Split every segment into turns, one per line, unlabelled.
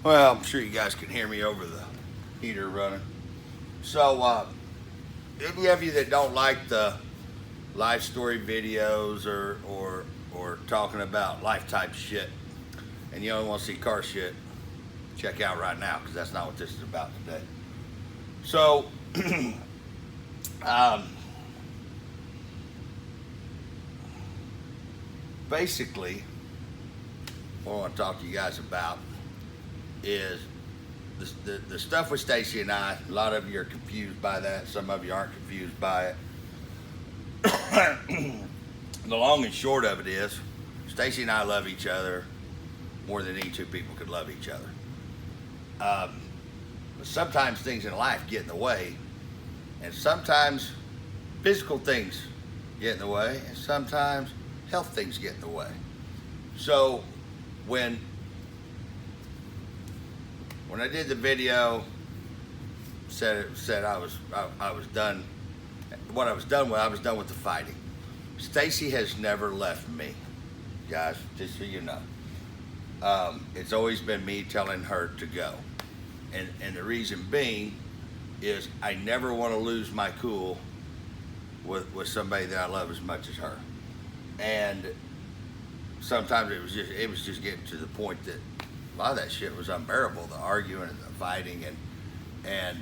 Well, I'm sure you guys can hear me over the heater running. So, any of you that don't like the life story videos or talking about life type shit, and you only want to see car shit, check out right now because that's not what this is about today. So, um, basically, what I want to talk to you guys about is the stuff with Stacy and I. A lot of you are confused by that. Some of you aren't confused by it. The long and short of it is, Stacy and I love each other more than any two people could love each other. But sometimes things in life get in the way, and sometimes physical things get in the way, and sometimes health things get in the way. So when I did the video, said I was done. What I was done with the fighting. Stacy has never left me, guys. Just so you know, it's always been me telling her to go, and the reason being is I never want to lose my cool with somebody that I love as much as her, and sometimes it was just getting to the point that a lot of that shit was unbearable, the arguing and the fighting, and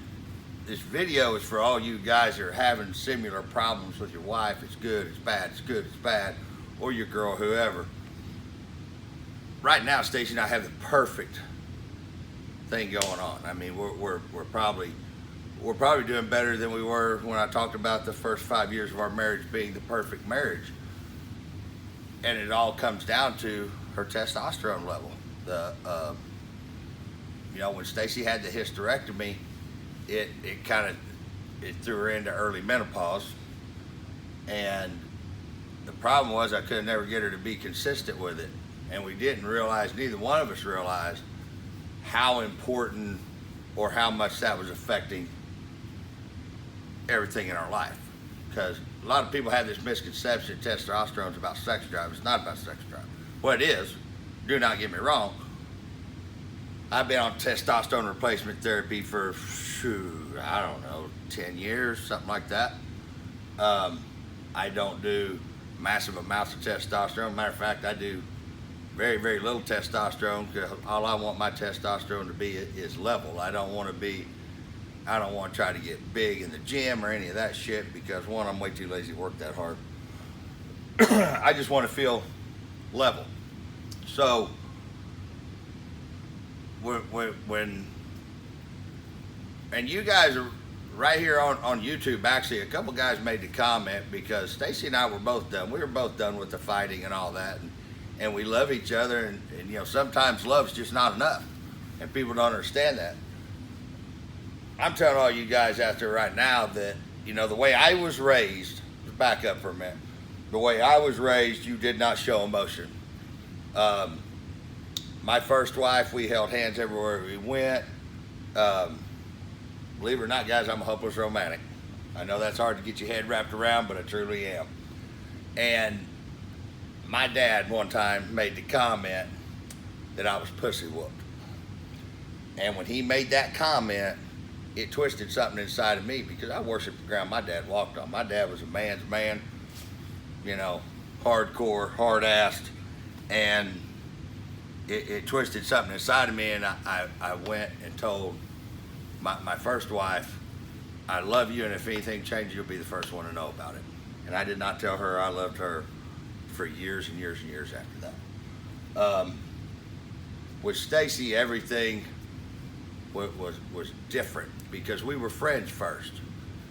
this video is for all you guys that are having similar problems with your wife. It's good, it's bad, it's good, it's bad, or your girl, whoever. Right now, Stacey and I have the perfect thing going on. I mean, we're probably doing better than we were when I talked about the first 5 years of our marriage being the perfect marriage. And it all comes down to her testosterone level. When Stacy had the hysterectomy, it threw her into early menopause, and the problem was I could never get her to be consistent with it, and we didn't realize, neither one of us realized how important or how much that was affecting everything in our life. Because a lot of people have this misconception testosterone is about sex drive. It's not about sex drive. Well, it is. Do not get me wrong. I've been on testosterone replacement therapy for, I don't know, 10 years, something like that. I don't do massive amounts of testosterone. Matter of fact, I do very, very little testosterone because all I want my testosterone to be is level. I don't want to try to get big in the gym or any of that shit because, one, I'm way too lazy to work that hard. I just want to feel level. So when and you guys are right here on YouTube, actually a couple guys made the comment because Stacy and I were both done. We were both done with the fighting and all that, and we love each other, and sometimes love's just not enough, and people don't understand that. I'm telling all you guys out there right now that, the way I was raised, let's back up for a minute. The way I was raised, you did not show emotion. My first wife, we held hands everywhere we went. Believe it or not, guys, I'm a hopeless romantic. I know that's hard to get your head wrapped around, but I truly am. And my dad one time made the comment that I was pussy whooped. And when he made that comment, it twisted something inside of me because I worshiped the ground my dad walked on. My dad was a man's man, hardcore, hard-assed, and it twisted something inside of me, and I went and told my first wife, I love you, and if anything changes, you'll be the first one to know about it. And I did not tell her I loved her for years and years and years after that. With Stacy, everything was different because we were friends first,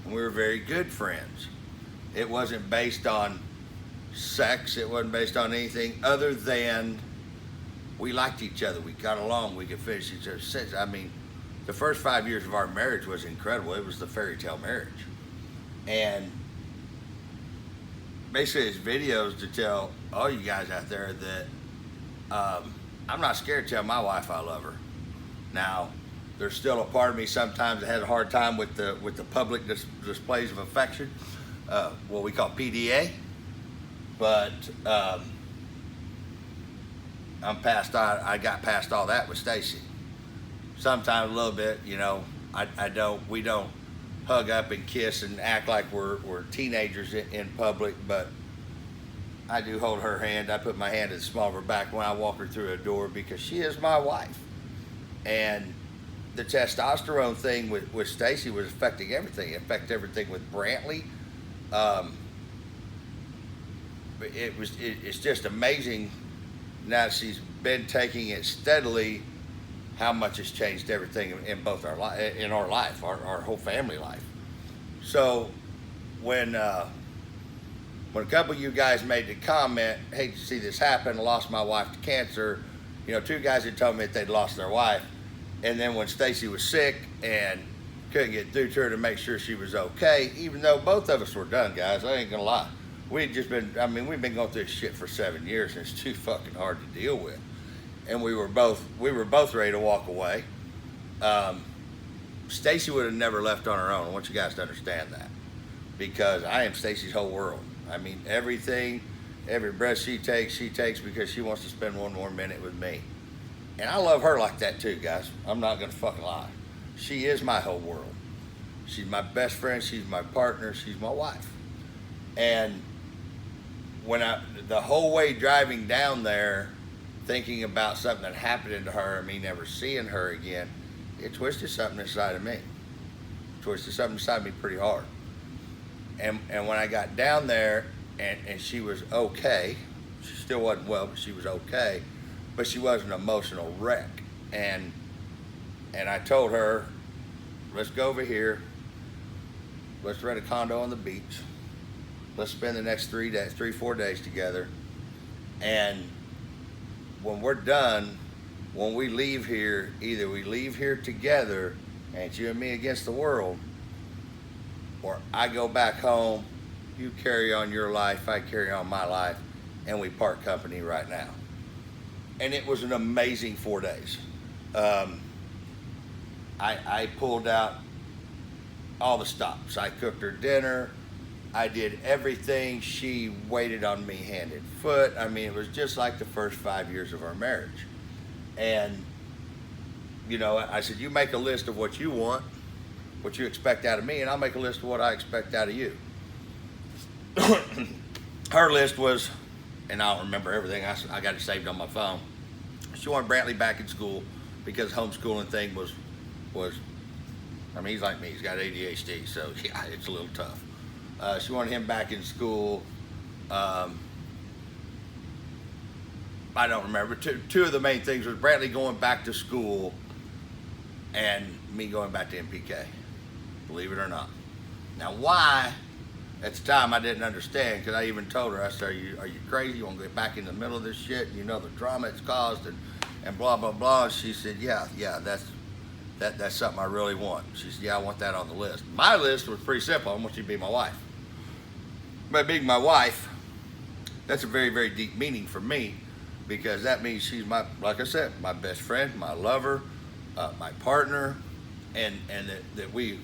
and we were very good friends. It wasn't based on sex. It wasn't based on anything other than we liked each other. We got along. We could finish each other's sentences. I mean, the first 5 years of our marriage was incredible. It was the fairy tale marriage. And basically it's videos to tell all you guys out there that I'm not scared to tell my wife I love her. Now, there's still a part of me sometimes that has a hard time with the public displays of affection, what we call PDA. But I got past all that with Stacy. sometimes a little bit, you know. We don't hug up and kiss and act like we're teenagers in public, but I do hold her hand. I put my hand in the small of her back when I walk her through a door because she is my wife. And the testosterone thing with Stacy was affecting everything. It affected everything with Brantley. It's just amazing now that she's been taking it steadily, how much has changed everything in both our life, our whole family life. So when a couple of you guys made the comment, hate to see this happen, I lost my wife to cancer, you know, two guys had told me that they'd lost their wife, and then when Stacy was sick and couldn't get through to her to make sure she was okay, even though both of us were done, guys, I ain't gonna lie. We've been going through this shit for 7 years, and it's too fucking hard to deal with. And we were both ready to walk away. Stacy would have never left on her own. I want you guys to understand that, because I am Stacy's whole world. I mean, everything, every breath she takes because she wants to spend one more minute with me. And I love her like that too, guys. I'm not gonna fucking lie. She is my whole world. She's my best friend. She's my partner. She's my wife. And when the whole way driving down there, thinking about something that happened to her and me never seeing her again, it twisted something inside of me. It twisted something inside of me pretty hard. And when I got down there and she was okay, she still wasn't well, but she was okay, but she was an emotional wreck. And I told her, let's go over here, let's rent a condo on the beach, let's spend the next 4 days together, and when we're done, when we leave here, either we leave here together and it's you and me against the world, or I go back home, you carry on your life, I carry on my life, and we part company right now. And it was an amazing 4 days. I pulled out all the stops. I cooked her dinner. I did everything. She waited on me hand and foot. I mean, it was just like the first 5 years of our marriage. And, you know, I said, you make a list of what you want, what you expect out of me, and I'll make a list of what I expect out of you. Her list was, and I don't remember everything, I got it saved on my phone. She wanted Brantley back in school because homeschooling thing was, I mean, he's like me, he's got ADHD, so yeah, it's a little tough. She wanted him back in school. I don't remember. Two of the main things was Brantley going back to school and me going back to MPK, believe it or not. Now why, at the time I didn't understand, because I even told her, I said, are you crazy? You want to get back in the middle of this shit? You know the drama it's caused and blah, blah, blah. And she said, yeah, that's something I really want. She said, yeah, I want that on the list. My list was pretty simple. I want you to be my wife. By being my wife, that's a very, very deep meaning for me, because that means she's my, like I said, my best friend, my lover, my partner, and that we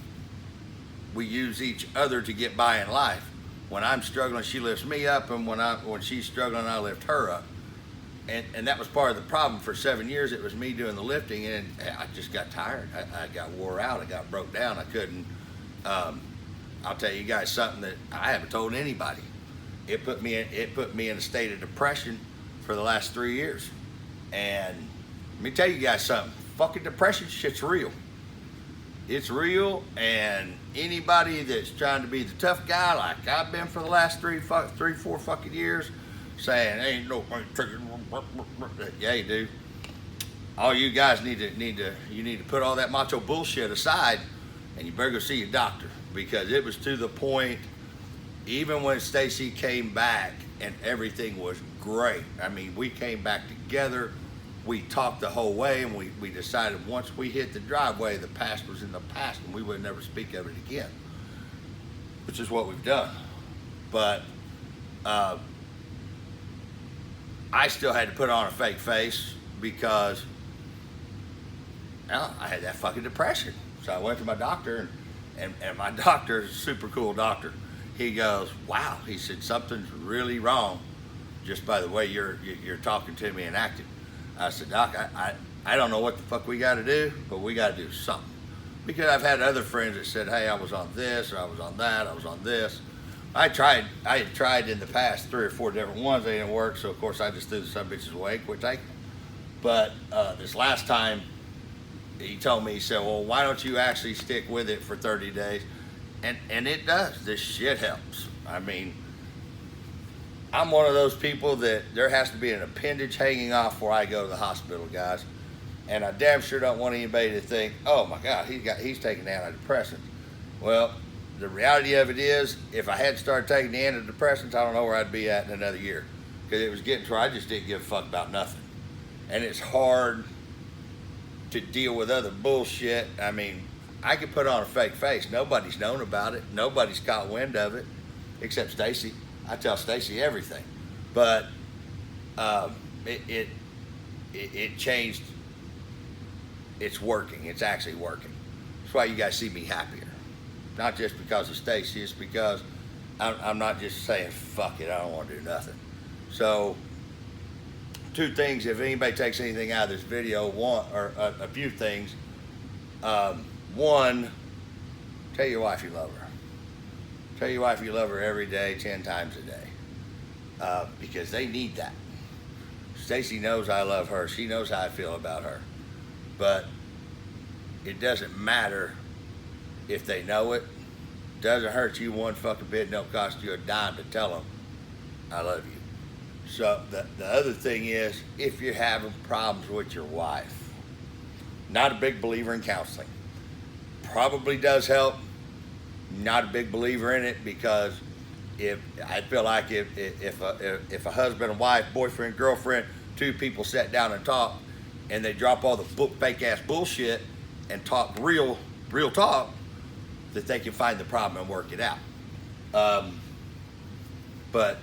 use each other to get by in life. When I'm struggling, she lifts me up, and when she's struggling, I lift her up. And that was part of the problem. For 7 years, it was me doing the lifting, and I just got tired. I got wore out. I got broke down. I couldn't. I'll tell you guys something that I haven't told anybody. It put me in a state of depression for the last 3 years. And let me tell you guys something. Fucking depression shit's real. It's real, and anybody that's trying to be the tough guy like I've been for the last 4 fucking years, saying ain't no yeah, you do. All you guys need to put all that macho bullshit aside, and you better go see your doctor, because it was to the point, even when Stacy came back and everything was great. I mean, we came back together, we talked the whole way, and we decided once we hit the driveway, the past was in the past and we would never speak of it again, which is what we've done. But I still had to put on a fake face because I had that fucking depression. So I went to my doctor, and my doctor is a super cool doctor. He goes, wow, he said, something's really wrong just by the way you're talking to me and acting. I said, Doc, I I don't know what the fuck we got to do, but we got to do something. Because I've had other friends that said, hey, I was on this, or I was on that, I was on this. I had tried in the past 3 or 4 different ones. They didn't work, so of course I just threw the some bitches away, quit taking them. But this last time, he told me, he said, well, why don't you actually stick with it for 30 days? And it does. This shit helps. I mean, I'm one of those people that there has to be an appendage hanging off before I go to the hospital, guys. And I damn sure don't want anybody to think, oh my God, he's taking antidepressants. Well, the reality of it is, if I hadn't started taking the antidepressants, I don't know where I'd be at in another year. Because it was getting to where I just didn't give a fuck about nothing. And it's hard to deal with other bullshit. I mean, I could put on a fake face. Nobody's known about it. Nobody's caught wind of it, except Stacy. I tell Stacy everything. But it changed. It's working. It's actually working. That's why you guys see me happier. Not just because of Stacy, it's because I'm not just saying, fuck it, I don't want to do nothing. So, 2 things, if anybody takes anything out of this video, a few things. One, tell your wife you love her. Tell your wife you love her every day, 10 times a day. Because they need that. Stacy knows I love her. She knows how I feel about her. But it doesn't matter if they know it. Doesn't hurt you one fucking bit. Don't cost you a dime to tell them I love you. So the other thing is, if you're having problems with your wife, not a big believer in counseling. Probably does help. Not a big believer in it, because I feel like if a husband and wife, boyfriend, girlfriend, 2 people sat down and talk, and they drop all the fake ass bullshit and talk real talk, that they can find the problem and work it out. But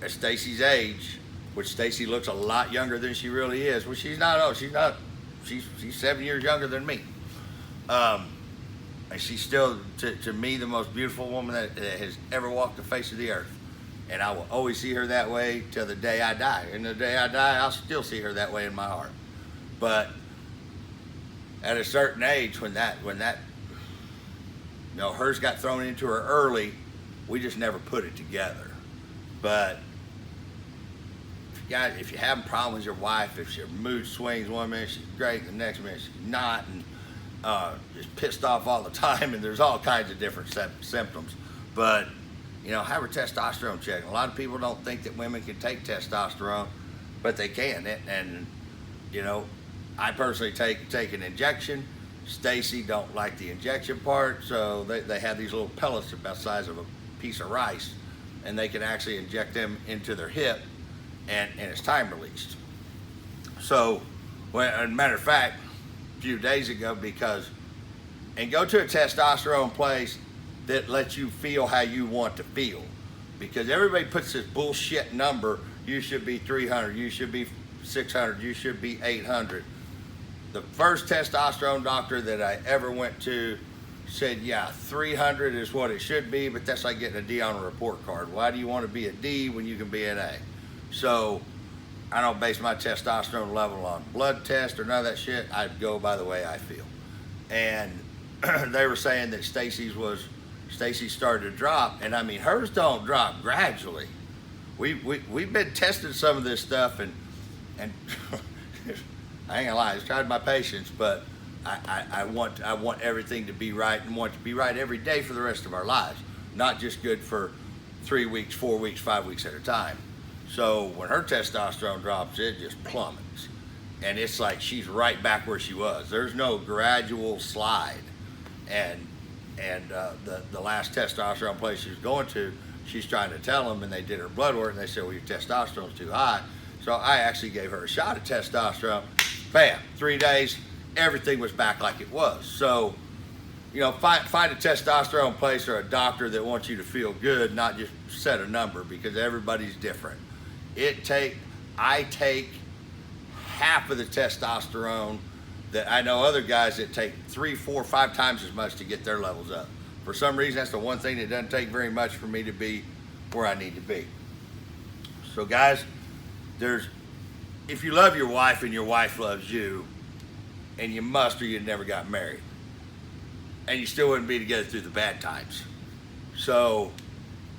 at Stacy's age, which Stacy looks a lot younger than she really is, well, she's not old. She's 7 years younger than me. And she's still, to me, the most beautiful woman that has ever walked the face of the earth. And I will always see her that way till the day I die. And the day I die, I'll still see her that way in my heart. But at a certain age, when hers got thrown into her early, we just never put it together. But guys, if you're having problems with your wife, if your mood swings one minute she's great, the next minute she's not, and just pissed off all the time, and there's all kinds of different symptoms. But have her testosterone checked. A lot of people don't think that women can take testosterone, but they can. And I personally take an injection. Stacy don't like the injection part, so they have these little pellets about the size of a piece of rice, and they can actually inject them into their hip, and it's time released. So, as a matter of fact, a few days ago, go to a testosterone place that lets you feel how you want to feel, because everybody puts this bullshit number. You should be 300, you should be 600, you should be 800. The first testosterone doctor that I ever went to said, yeah, 300 is what it should be, but that's like getting a D on a report card. Why do you want to be a D when you can be an A? So I don't base my testosterone level on blood test or none of that shit. I go by the way I feel. And they were saying that Stacy started to drop, and I mean, hers don't drop gradually. We've been testing some of this stuff, and I ain't gonna lie, it's tried my patience, but I want everything to be right, and want it to be right every day for the rest of our lives, not just good for 3 weeks, 4 weeks, 5 weeks at a time. So when her testosterone drops, it just plummets, and it's like she's right back where she was. There's no gradual slide. And the last testosterone place she was going to, she's trying to tell them, and they did her blood work, and they said, well, your testosterone's too high. So I actually gave her a shot of testosterone. Bam, 3 days, everything was back like it was. So, find a testosterone place or a doctor that wants you to feel good, not just set a number, because everybody's different. I take half of the testosterone that I know other guys that take 3, 4, 5 times as much to get their levels up. For some reason, that's the one thing that doesn't take very much for me to be where I need to be. So guys, if you love your wife and your wife loves you, and you must or you never got married, and you still wouldn't be together through the bad times. So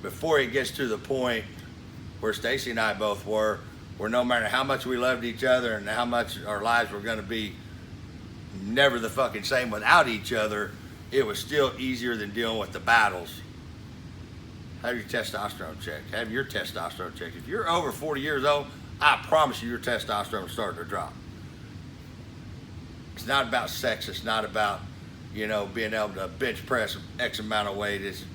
before it gets to the point where Stacy and I both were, where no matter how much we loved each other and how much our lives were going to be never the fucking same without each other, it was still easier than dealing with the battles. Have your testosterone checked. Have your testosterone checked. If you're over 40 years old, I promise you your testosterone is starting to drop. It's not about sex. It's not about, you know, being able to bench press X amount of weight. It's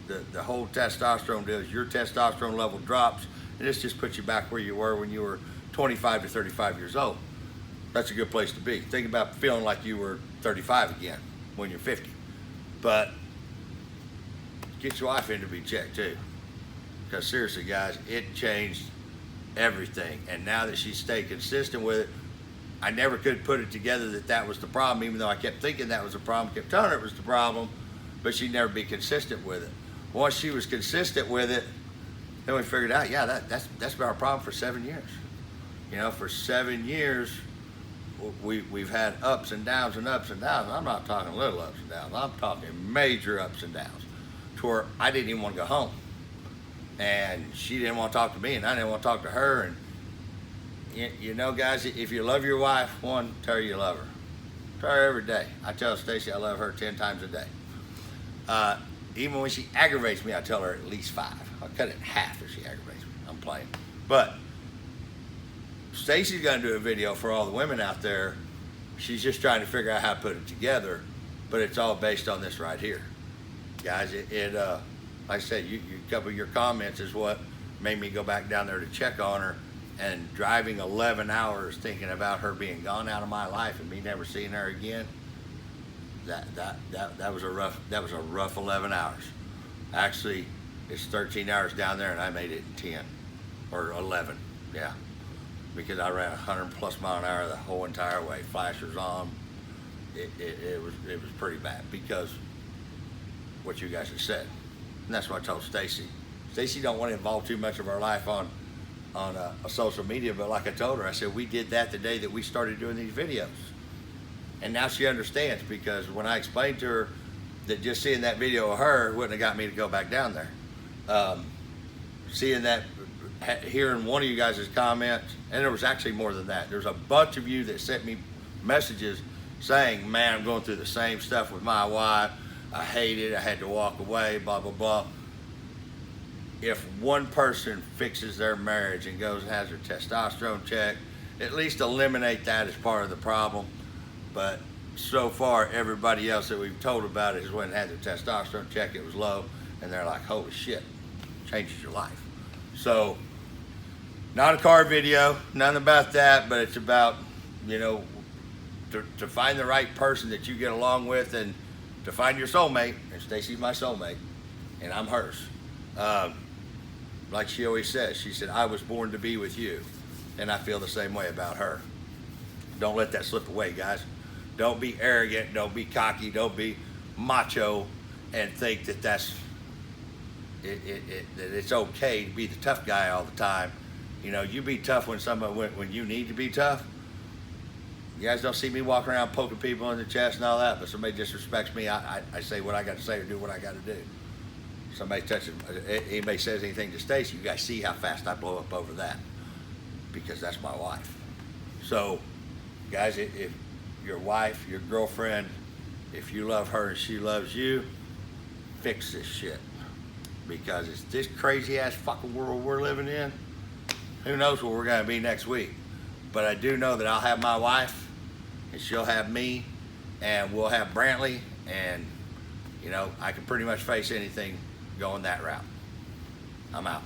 the whole testosterone deal is your testosterone level drops, and this just puts you back where you were when you were 25 to 35 years old. That's a good place to be. Think about feeling like you were 35 again when you're 50. But get your wife in to be checked too. Because seriously, guys, it changed everything. And now that she stayed consistent with it, I never could put it together that that was the problem, even though I kept thinking that was the problem, kept telling her it was the problem, but she'd never be consistent with it. Once she was consistent with it, then we figured out, yeah, that's been our problem for 7 years. You know, for 7 years, we've had ups and downs and ups and downs. I'm not talking little ups and downs. I'm talking major ups and downs, to where I didn't even want to go home, and she didn't want to talk to me, and I didn't want to talk to her. And you know, guys, if you love your wife, one, tell her you love her. Tell her every day. I tell Stacy I love her 10 times a day. Even when she aggravates me, I tell her at least 5. I'll cut it in half if she aggravates me. I'm playing. But Stacy's going to do a video for all the women out there. She's just trying to figure out how to put it together, but it's all based on this right here. Guys, like I said, a couple of your comments is what made me go back down there to check on her, and driving 11 hours thinking about her being gone out of my life and me never seeing her again. That was a rough 11 hours. Actually, it's 13 hours down there, and I made it in 10 or 11. Yeah, because I ran 100+ mile an hour the whole entire way, flashers on. It was pretty bad because what you guys have said, and that's what I told Stacy. Stacy don't want to involve too much of our life on a social media, but like I told her, I said we did that the day that we started doing these videos. And now she understands, because when I explained to her that just seeing that video of her wouldn't have got me to go back down there. Seeing that, hearing one of you guys' comments, and there was actually more than that. There's a bunch of you that sent me messages saying, man, I'm going through the same stuff with my wife. I hate it. I had to walk away, blah, blah, blah. If one person fixes their marriage and goes and has their testosterone checked, at least eliminate that as part of the problem. But so far, everybody else that we've told about it has went and had their testosterone check. It was low, and they're like, holy shit, changes your life. So, not a car video, nothing about that, but it's about, you know, to find the right person that you get along with, and to find your soulmate. And Stacy's my soulmate, and I'm hers. Like she always says, she said, I was born to be with you. And I feel the same way about her. Don't let that slip away, guys. Don't be arrogant, don't be cocky, don't be macho and think that that it's okay to be the tough guy all the time. You know, you be tough when you need to be tough. You guys don't see me walking around poking people in the chest and all that, but somebody disrespects me, I say what I got to say or do what I got to do. Anybody says anything to Stacy, you guys see how fast I blow up over that, because that's my wife. So, guys, if your wife, your girlfriend, if you love her and she loves you, fix this shit. Because it's this crazy ass fucking world we're living in. Who knows where we're gonna be next week? But I do know that I'll have my wife, and she'll have me, and we'll have Brantley, and you know, I can pretty much face anything going that route. I'm out.